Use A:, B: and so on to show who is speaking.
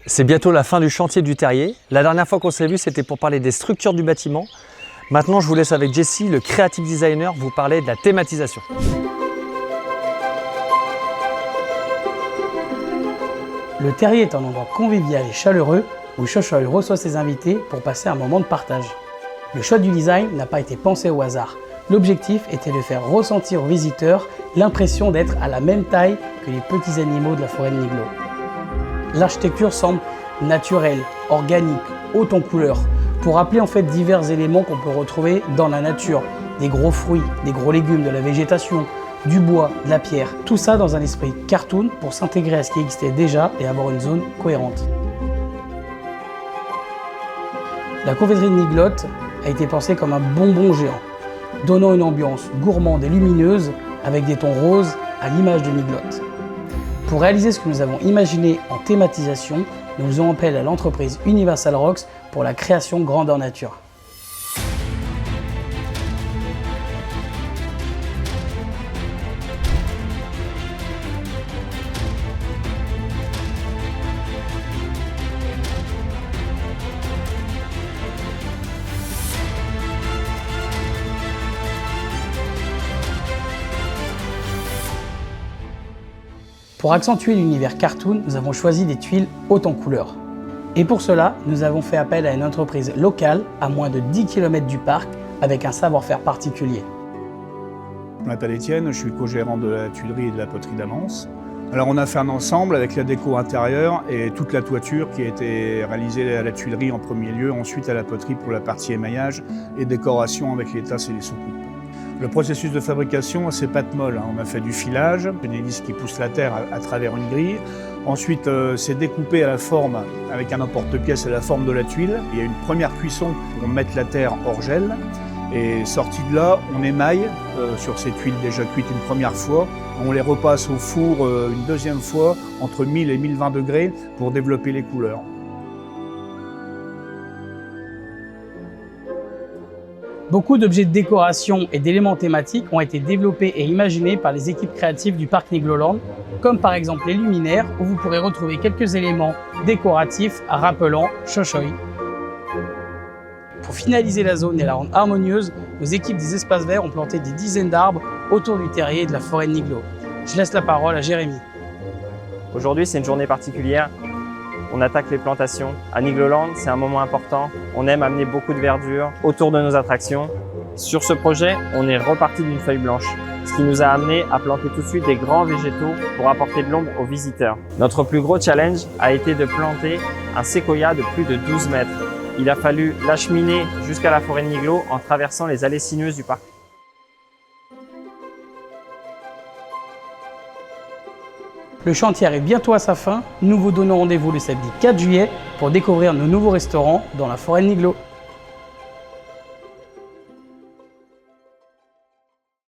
A: C'est bientôt la fin du chantier du terrier. La dernière fois qu'on s'est vu, c'était pour parler des structures du bâtiment. Maintenant, je vous laisse avec Jessie, le creative designer, vous parler de la thématisation.
B: Le terrier est un endroit convivial et chaleureux où Chochoy reçoit ses invités pour passer un moment de partage. Le choix du design n'a pas été pensé au hasard. L'objectif était de faire ressentir aux visiteurs l'impression d'être à la même taille que les petits animaux de la forêt de Niglo. L'architecture semble naturelle, organique, haute en couleurs, pour rappeler en fait divers éléments qu'on peut retrouver dans la nature, des gros fruits, des gros légumes, de la végétation, du bois, de la pierre, tout ça dans un esprit cartoon pour s'intégrer à ce qui existait déjà et avoir une zone cohérente. La confeiterie de Nigloth a été pensée comme un bonbon géant, donnant une ambiance gourmande et lumineuse avec des tons roses à l'image de Nigloth. Pour réaliser ce que nous avons imaginé en thématisation, nous faisons appel à l'entreprise Universal Rocks pour la création grandeur nature. Pour accentuer l'univers cartoon, nous avons choisi des tuiles hautes en couleurs. Et pour cela, nous avons fait appel à une entreprise locale à moins de 10 km du parc avec un savoir-faire particulier.
C: Je m'appelle Étienne, je suis co-gérant de la tuilerie et de la poterie d'Amance. Alors on a fait un ensemble avec la déco intérieure et toute la toiture qui a été réalisée à la tuilerie en premier lieu, ensuite à la poterie pour la partie émaillage et décoration avec les tasses et les soucoupes. Le processus de fabrication, c'est pâte molle. On a fait du filage, une hélice qui pousse la terre à travers une grille. Ensuite, c'est découpé à la forme, avec un emporte-pièce à la forme de la tuile. Il y a une première cuisson pour mettre la terre hors gel. Et sorti de là, on émaille sur ces tuiles déjà cuites une première fois. On les repasse au four une deuxième fois, entre 1000 et 1020 degrés, pour développer les couleurs.
B: Beaucoup d'objets de décoration et d'éléments thématiques ont été développés et imaginés par les équipes créatives du parc Nigloland, comme par exemple les luminaires où vous pourrez retrouver quelques éléments décoratifs rappelant Chochoy. Pour finaliser la zone et la rendre harmonieuse, nos équipes des espaces verts ont planté des dizaines d'arbres autour du terrier et de la forêt de Niglo. Je laisse la parole à Jérémy.
D: Aujourd'hui, c'est une journée particulière. On attaque les plantations. À Nigloland, c'est un moment important. On aime amener beaucoup de verdure autour de nos attractions. Sur ce projet, on est reparti d'une feuille blanche, ce qui nous a amené à planter tout de suite des grands végétaux pour apporter de l'ombre aux visiteurs. Notre plus gros challenge a été de planter un séquoia de plus de 12 mètres. Il a fallu l'acheminer jusqu'à la forêt de Niglo en traversant les allées sinueuses du parc.
B: Le chantier arrive bientôt à sa fin. Nous vous donnons rendez-vous le samedi 4 juillet pour découvrir nos nouveaux restaurants dans la forêt de Niglo.